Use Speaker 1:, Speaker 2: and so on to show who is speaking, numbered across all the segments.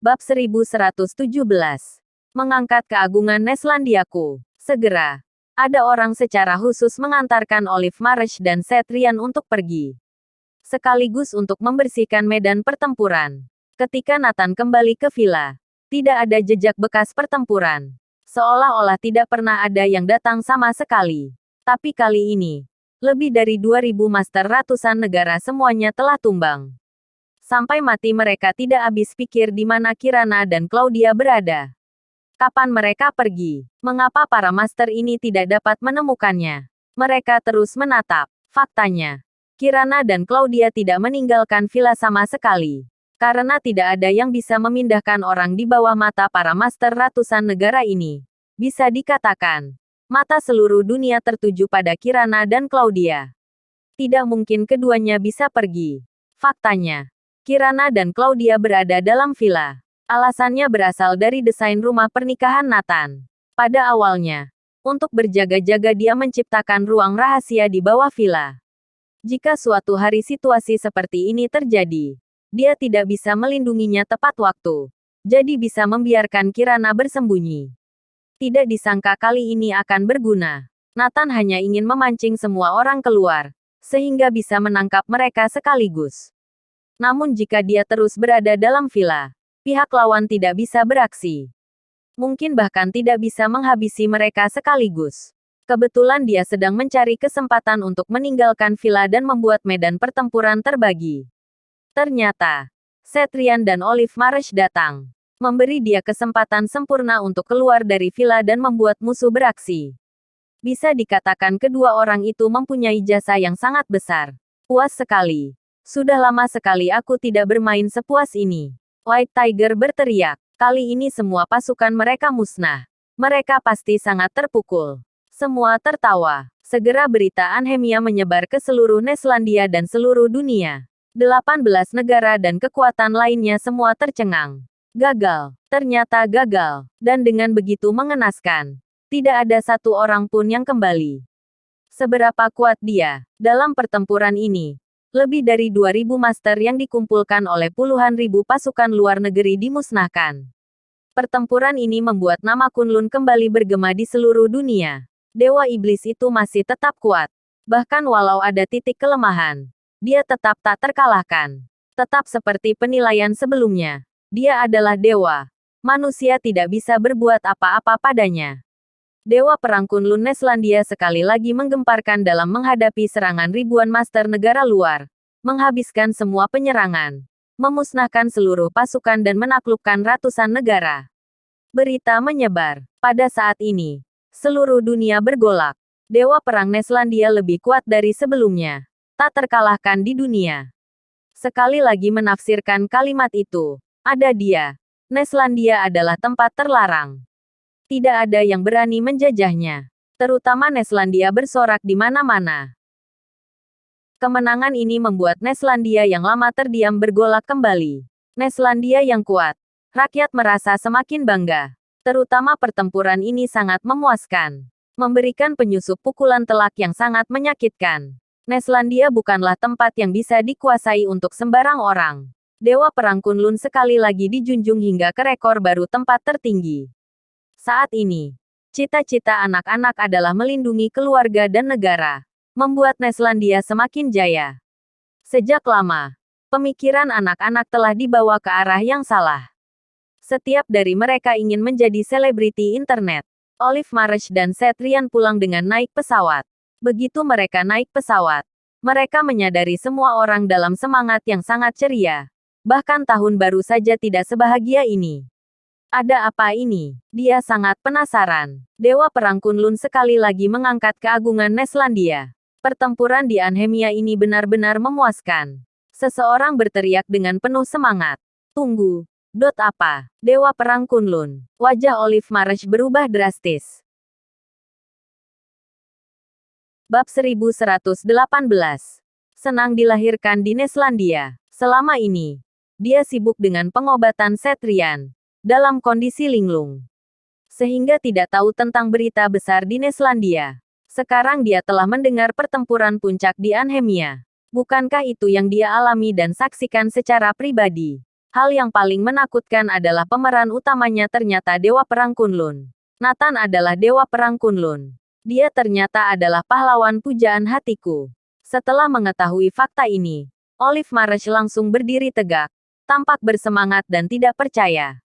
Speaker 1: Bab 1117. Mengangkat keagungan Neslandiaku. Segera. Ada orang secara khusus mengantarkan Olive Marsh dan Cetrian untuk pergi. Sekaligus untuk membersihkan medan pertempuran. Ketika Nathan kembali ke villa, tidak ada jejak bekas pertempuran. Seolah-olah tidak pernah ada yang datang sama sekali. Tapi kali ini, lebih dari 2000 master ratusan negara semuanya telah tumbang. Sampai mati mereka tidak habis pikir di mana Kirana dan Claudia berada. Kapan mereka pergi? Mengapa para master ini tidak dapat menemukannya? Mereka terus menatap. Faktanya, Kirana dan Claudia tidak meninggalkan villa sama sekali. Karena tidak ada yang bisa memindahkan orang di bawah mata para master ratusan negara ini. Bisa dikatakan, mata seluruh dunia tertuju pada Kirana dan Claudia. Tidak mungkin keduanya bisa pergi. Faktanya, Kirana dan Claudia berada dalam villa. Alasannya berasal dari desain rumah pernikahan Nathan. Pada awalnya, untuk berjaga-jaga dia menciptakan ruang rahasia di bawah villa. Jika suatu hari situasi seperti ini terjadi, dia tidak bisa melindunginya tepat waktu. Jadi bisa membiarkan Kirana bersembunyi. Tidak disangka kali ini akan berguna. Nathan hanya ingin memancing semua orang keluar, sehingga bisa menangkap mereka sekaligus. Namun jika dia terus berada dalam villa, pihak lawan tidak bisa beraksi. Mungkin bahkan tidak bisa menghabisi mereka sekaligus. Kebetulan dia sedang mencari kesempatan untuk meninggalkan villa dan membuat medan pertempuran terbagi. Ternyata, Cetrian dan Olive Marsh datang, memberi dia kesempatan sempurna untuk keluar dari villa dan membuat musuh beraksi. Bisa dikatakan kedua orang itu mempunyai jasa yang sangat besar. Puas sekali. Sudah lama sekali aku tidak bermain sepuas ini. White Tiger berteriak. Kali ini semua pasukan mereka musnah. Mereka pasti sangat terpukul. Semua tertawa. Segera berita Anhemia menyebar ke seluruh Neslandia dan seluruh dunia. 18 negara dan kekuatan lainnya semua tercengang. Gagal. Ternyata gagal. Dan dengan begitu mengenaskan. Tidak ada satu orang pun yang kembali. Seberapa kuat dia dalam pertempuran ini? Lebih dari 2000 master yang dikumpulkan oleh puluhan ribu pasukan luar negeri dimusnahkan. Pertempuran ini membuat nama Kunlun kembali bergema di seluruh dunia. Dewa Iblis itu masih tetap kuat. Bahkan walau ada titik kelemahan, dia tetap tak terkalahkan. Tetap seperti penilaian sebelumnya. Dia adalah dewa. Manusia tidak bisa berbuat apa-apa padanya. Dewa Perang Kunlun Neslandia sekali lagi menggemparkan dalam menghadapi serangan ribuan master negara luar, menghabiskan semua penyerangan, memusnahkan seluruh pasukan dan menaklukkan ratusan negara. Berita menyebar. Pada saat ini, seluruh dunia bergolak. Dewa Perang Neslandia lebih kuat dari sebelumnya. Tak terkalahkan di dunia. Sekali lagi menafsirkan kalimat itu, ada dia. Neslandia adalah tempat terlarang. Tidak ada yang berani menjajahnya. Terutama Neslandia bersorak di mana-mana. Kemenangan ini membuat Neslandia yang lama terdiam bergolak kembali. Neslandia yang kuat. Rakyat merasa semakin bangga. Terutama pertempuran ini sangat memuaskan. Memberikan penyusup pukulan telak yang sangat menyakitkan. Neslandia bukanlah tempat yang bisa dikuasai untuk sembarang orang. Dewa Perang Kunlun sekali lagi dijunjung hingga ke rekor baru tempat tertinggi. Saat ini, cita-cita anak-anak adalah melindungi keluarga dan negara, membuat Neslandia semakin jaya. Sejak lama, pemikiran anak-anak telah dibawa ke arah yang salah. Setiap dari mereka ingin menjadi selebriti internet. Olive Marsh dan Cetrian pulang dengan naik pesawat. Begitu mereka naik pesawat, mereka menyadari semua orang dalam semangat yang sangat ceria. Bahkan tahun baru saja tidak sebahagia ini. Ada apa ini? Dia sangat penasaran. Dewa Perang Kunlun sekali lagi mengangkat keagungan Neslandia. Pertempuran di Anhemia ini benar-benar memuaskan. Seseorang berteriak dengan penuh semangat. Tunggu. Apa? Dewa Perang Kunlun. Wajah Olive Marsh berubah drastis. Bab 1118. Senang dilahirkan di Neslandia. Selama ini, dia sibuk dengan pengobatan Cetrian. Dalam kondisi linglung. Sehingga tidak tahu tentang berita besar di Neslandia. Sekarang dia telah mendengar pertempuran puncak di Anhemia. Bukankah itu yang dia alami dan saksikan secara pribadi? Hal yang paling menakutkan adalah pemeran utamanya ternyata Dewa Perang Kunlun. Nathan adalah Dewa Perang Kunlun. Dia ternyata adalah pahlawan pujaan hatiku. Setelah mengetahui fakta ini, Olive Marsh langsung berdiri tegak, tampak bersemangat dan tidak percaya.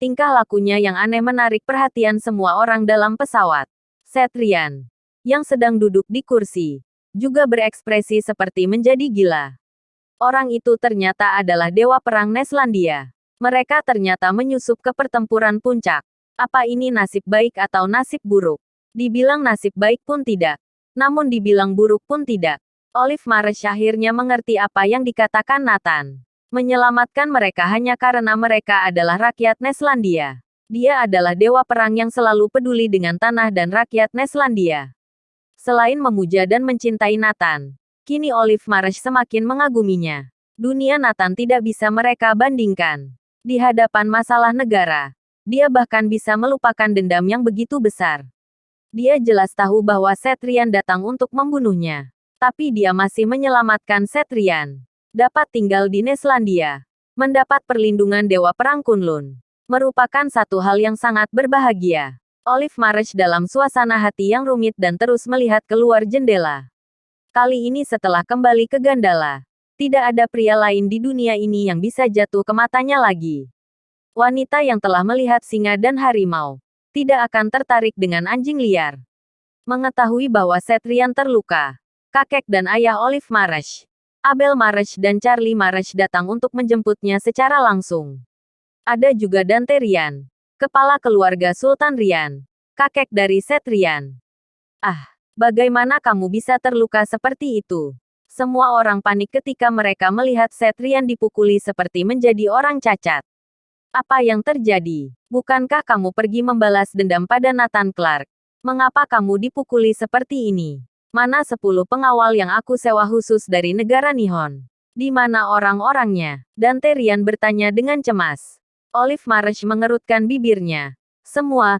Speaker 1: Tingkah lakunya yang aneh menarik perhatian semua orang dalam pesawat. Cetrian, yang sedang duduk di kursi, juga berekspresi seperti menjadi gila. Orang itu ternyata adalah Dewa Perang Neslandia. Mereka ternyata menyusup ke pertempuran puncak. Apa ini nasib baik atau nasib buruk? Dibilang nasib baik pun tidak. Namun dibilang buruk pun tidak. Olive Marsh akhirnya mengerti apa yang dikatakan Nathan. Menyelamatkan mereka hanya karena mereka adalah rakyat Neslandia. Dia adalah dewa perang yang selalu peduli dengan tanah dan rakyat Neslandia. Selain memuja dan mencintai Nathan, kini Olive Marsh semakin mengaguminya. Dunia Nathan tidak bisa mereka bandingkan. Di hadapan masalah negara, dia bahkan bisa melupakan dendam yang begitu besar. Dia jelas tahu bahwa Cetrian datang untuk membunuhnya. Tapi dia masih menyelamatkan Cetrian. Dapat tinggal di Neslandia. Mendapat perlindungan Dewa Perang Kunlun. Merupakan satu hal yang sangat berbahagia. Olive Marsh dalam suasana hati yang rumit dan terus melihat keluar jendela. Kali ini setelah kembali ke Gandala, tidak ada pria lain di dunia ini yang bisa jatuh ke matanya lagi. Wanita yang telah melihat singa dan harimau tidak akan tertarik dengan anjing liar. Mengetahui bahwa Cetrian terluka, kakek dan ayah Olive Marsh, Abel Marsh dan Charlie Marsh datang untuk menjemputnya secara langsung. Ada juga Dante Rian, kepala keluarga Sultan Rian, kakek dari Cetrian. Ah, bagaimana kamu bisa terluka seperti itu? Semua orang panik ketika mereka melihat Cetrian dipukuli seperti menjadi orang cacat. Apa yang terjadi? Bukankah kamu pergi membalas dendam pada Nathan Clark? Mengapa kamu dipukuli seperti ini? Mana 10 pengawal yang aku sewa khusus dari negara Nihon? Di mana orang-orangnya? Dante Rian bertanya dengan cemas. Olive Marsh mengerutkan bibirnya. Semua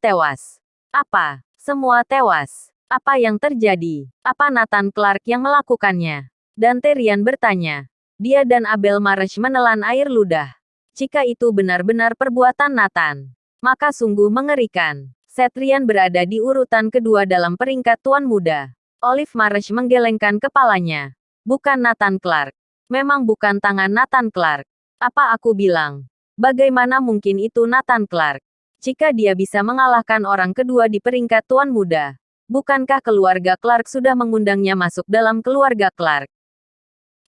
Speaker 1: tewas. Apa? Semua tewas. Apa yang terjadi? Apa Nathan Clark yang melakukannya? Dante Rian bertanya. Dia dan Abel Marsh menelan air ludah. Jika itu benar-benar perbuatan Nathan, maka sungguh mengerikan. Cetrian berada di urutan kedua dalam peringkat tuan muda. Olive Marsh menggelengkan kepalanya. Bukan Nathan Clark. Memang bukan tangan Nathan Clark. Apa aku bilang? Bagaimana mungkin itu Nathan Clark? Jika dia bisa mengalahkan orang kedua di peringkat tuan muda, bukankah keluarga Clark sudah mengundangnya masuk dalam keluarga Clark?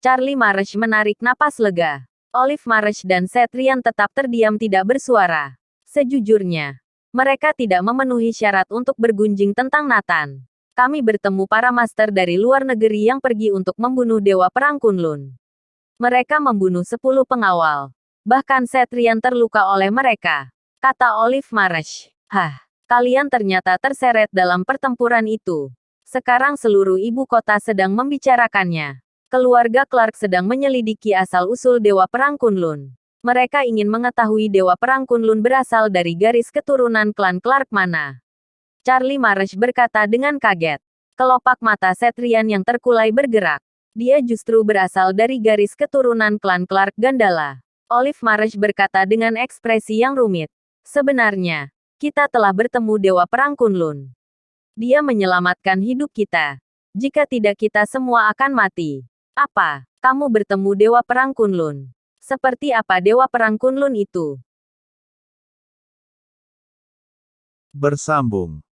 Speaker 1: Charlie Marsh menarik napas lega. Olive Marsh dan Cetrian tetap terdiam tidak bersuara. Sejujurnya, mereka tidak memenuhi syarat untuk bergunjing tentang Nathan. Kami bertemu para master dari luar negeri yang pergi untuk membunuh Dewa Perang Kunlun. Mereka membunuh 10 pengawal. Bahkan Cetrian terluka oleh mereka, kata Olive Marsh. Hah, kalian ternyata terseret dalam pertempuran itu. Sekarang seluruh ibu kota sedang membicarakannya. Keluarga Clark sedang menyelidiki asal-usul Dewa Perang Kunlun. Mereka ingin mengetahui Dewa Perang Kunlun berasal dari garis keturunan klan Clark mana. Charlie Marsh berkata dengan kaget. Kelopak mata Cetrian yang terkulai bergerak. Dia justru berasal dari garis keturunan klan Clark Gandala. Olive Marsh berkata dengan ekspresi yang rumit. Sebenarnya, kita telah bertemu Dewa Perang Kunlun. Dia menyelamatkan hidup kita. Jika tidak kita semua akan mati. Apa? Kamu bertemu Dewa Perang Kunlun. Seperti apa Dewa Perang Kunlun itu?
Speaker 2: Bersambung.